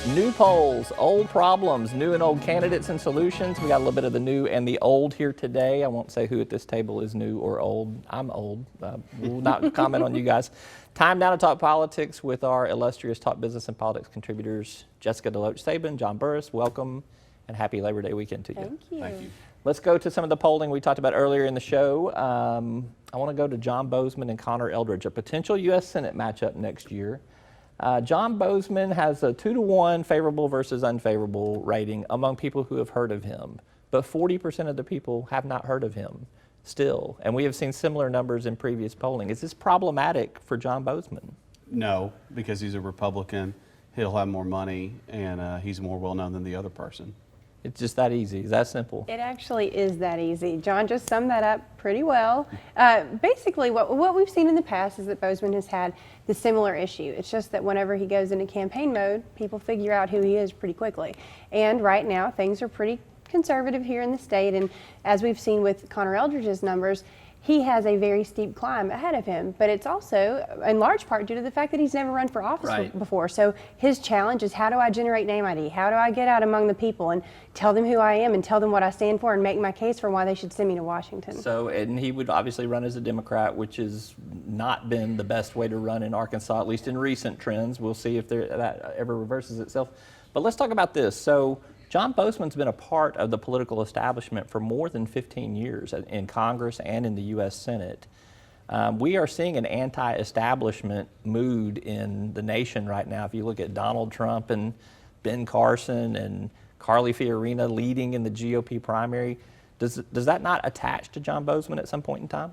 New polls, old problems, new and old candidates and solutions. We got a little bit of the new and the old here today. I won't say who at this table is new or old. I'm old. We'll not comment on you guys. Time now to talk politics with our illustrious top business and politics contributors, Jessica DeLoach Sabin, John Burris. Welcome and happy Labor Day weekend to you. Thank you. Thank you. Let's go to some of the polling we talked about earlier in the show. I want to go to John Boozman and Connor Eldridge, a potential U.S. Senate matchup next year. John Boozman has a 2-to-1 favorable versus unfavorable rating among people who have heard of him, but 40% of the people have not heard of him still, and we have seen similar numbers in previous polling. Is this problematic for John Boozman? No, because he's a Republican, he'll have more money, and he's more well-known than the other person. It's just that easy. It's that simple. It actually is that easy. John just summed that up pretty well. Basically, what we've seen in the past is that Boozman has had the similar issue. It's just that whenever he goes into campaign mode, people figure out who he is pretty quickly. And right now, things are pretty conservative here in the state. And as we've seen with Connor Eldridge's numbers, he has a very steep climb ahead of him, but it's also in large part due to the fact that he's never run for office before. So his challenge is, how do I generate name ID? How do I get out among the people and tell them who I am and tell them what I stand for and make my case for why they should send me to Washington? So, and he would obviously run as a Democrat, which has not been the best way to run in Arkansas, at least in recent trends. We'll see if that ever reverses itself. But let's talk about this. So John Boozman's been a part of the political establishment for more than 15 years in Congress and in the U.S. Senate. We are seeing an anti-establishment mood in the nation right now. If you look at Donald Trump and Ben Carson and Carly Fiorina leading in the GOP primary, does that not attach to John Boozman at some point in time?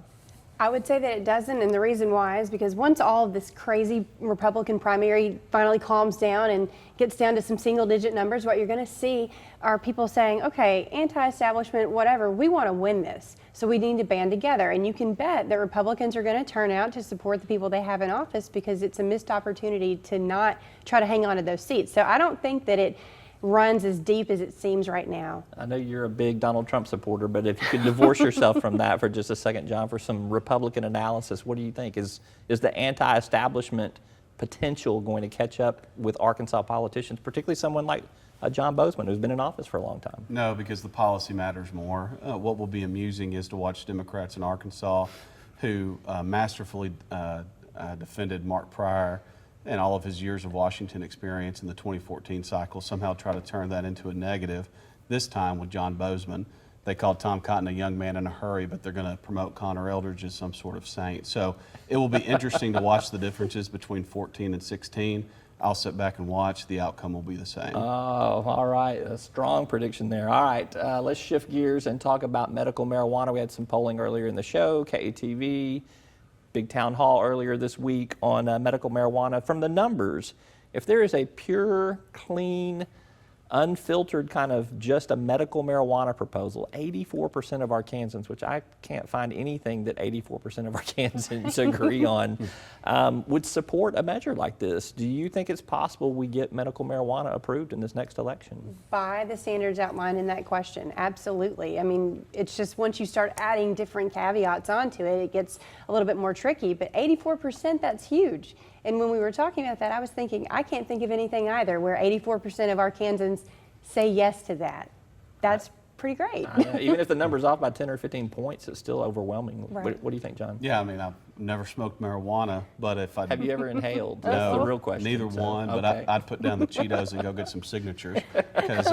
I would say that it doesn't, and the reason why is because once all of this crazy Republican primary finally calms down and gets down to some single-digit numbers, what you're going to see are people saying, okay, anti-establishment, whatever, we want to win this, so we need to band together. And you can bet that Republicans are going to turn out to support the people they have in office because it's a missed opportunity to not try to hang on to those seats. So I don't think that it runs as deep as it seems right now. I know you're a big Donald Trump supporter, but if you could divorce yourself from that for just a second, John, for some Republican analysis, what do you think? Is the anti-establishment potential going to catch up with Arkansas politicians, particularly someone like John Boozman, who's been in office for a long time? No, because the policy matters more. What will be amusing is to watch Democrats in Arkansas who masterfully defended Mark Pryor and all of his years of Washington experience in the 2014 cycle, somehow try to turn that into a negative. This time with John Boozman, they called Tom Cotton a young man in a hurry, but they're going to promote Connor Eldridge as some sort of saint. So it will be interesting to watch the differences between 14 and 16. I'll sit back and watch. The outcome will be the same. Oh, all right. A strong prediction there. All right. Let's shift gears and talk about medical marijuana. We had some polling earlier in the show, KATV. Big town hall earlier this week on medical marijuana. From the numbers, if there is a pure, clean, unfiltered kind of just a medical marijuana proposal, 84% of Arkansans, which I can't find anything that 84% of Arkansans agree on, would support a measure like this. Do you think it's possible we get medical marijuana approved in this next election? By the standards outlined in that question, absolutely. I mean, it's just once you start adding different caveats onto it, it gets a little bit more tricky, but 84%, that's huge. And when we were talking about that, I was thinking, I can't think of anything either where 84% of Arkansans say yes to that. That's pretty great. Even if the number's off by 10 or 15 points, it's still overwhelming. Right. What do you think, John? Yeah, I mean, I've never smoked marijuana, but if I... Have you ever inhaled? That's No, the real question. neither one, but I'd put down the Cheetos and go get some signatures because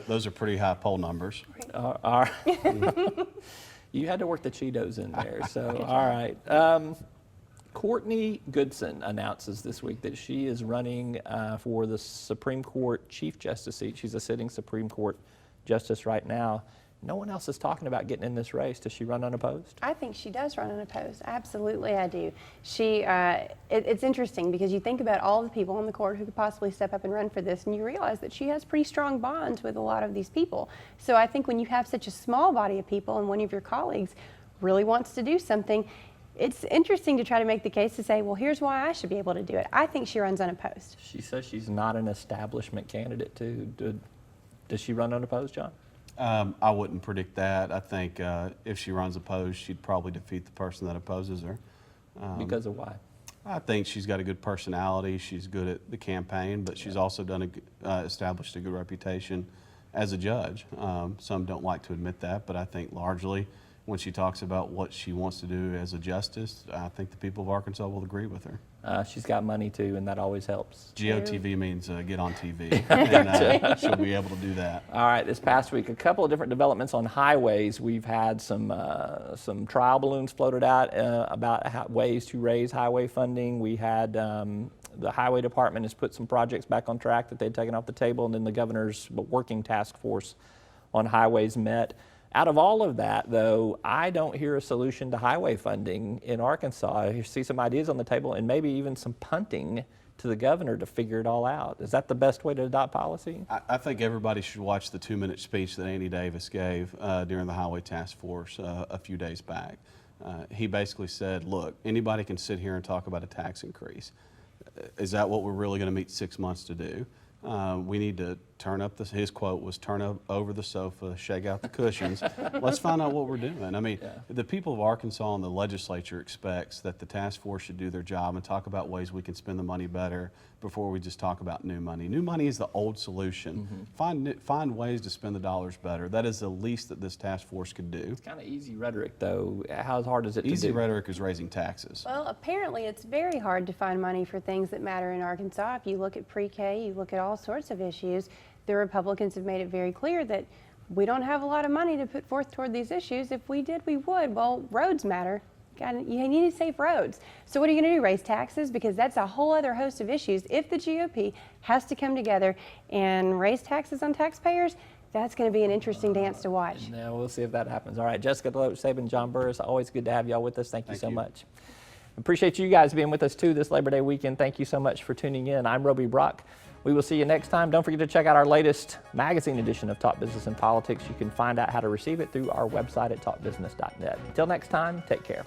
those are pretty high poll numbers. All right. You had to work the Cheetos in there, so all right. Courtney Goodson announces this week that she is running for the Supreme Court Chief Justice seat. She's a sitting Supreme Court justice right now. No one else is talking about getting in this race. Does she run unopposed? I think she does run unopposed. Absolutely, I do. It's interesting because you think about all the people on the court who could possibly step up and run for this, and you realize that she has pretty strong bonds with a lot of these people. So I think when you have such a small body of people and one of your colleagues really wants to do something, it's interesting to try to make the case to say, well, here's why I should be able to do it. I think she runs unopposed. She says she's not an establishment candidate, too. Does she run unopposed, John? I wouldn't predict that. I think if she runs opposed, she'd probably defeat the person that opposes her. Because of why? I think she's got a good personality. She's good at the campaign, but she's also established a good reputation as a judge. Some don't like to admit that, but I think largely when she talks about what she wants to do as a justice, I think the people of Arkansas will agree with her. She's got money too, and that always helps. GOTV means get on TV, and she'll be able to do that. All right, this past week, a couple of different developments on highways. We've had some trial balloons floated out about ways to raise highway funding. We had the Highway Department has put some projects back on track that they'd taken off the table, and then the governor's working task force on highways met. Out of all of that, though, I don't hear a solution to highway funding in Arkansas. I see some ideas on the table and maybe even some punting to the governor to figure it all out. Is that the best way to adopt policy? I think everybody should watch the 2-minute speech that Andy Davis gave during the Highway Task Force a few days back. He basically said, look, anybody can sit here and talk about a tax increase. Is that what we're really going to meet 6 months to do? We need to turn up his quote was turn over the sofa, shake out the cushions. Let's find out what we're doing. I mean, the people of Arkansas and the legislature expects that the task force should do their job and talk about ways we can spend the money better before we just talk about new money. New money is the old solution. Find ways to spend the dollars better. That is the least that this task force could do. It's kind of easy rhetoric, though. How hard is it to do? Easy rhetoric is raising taxes. Well, apparently it's very hard to find money for things that matter in Arkansas. If you look at pre-K, you look at all sorts of issues, the Republicans have made it very clear that we don't have a lot of money to put forth toward these issues. If we did, we would. Well, roads matter. You need safe roads. So what are you going to do, raise taxes? Because that's a whole other host of issues. If the GOP has to come together and raise taxes on taxpayers, that's going to be an interesting dance to watch. Yeah, we'll see if that happens. All right, Jessica DeLoach Sabin, John Burris, always good to have y'all with us. Thank you so much. Appreciate you guys being with us too this Labor Day weekend. Thank you so much for tuning in. I'm Roby Brock. We will see you next time. Don't forget to check out our latest magazine edition of Talk Business and Politics. You can find out how to receive it through our website at talkbusiness.net. Until next time, take care.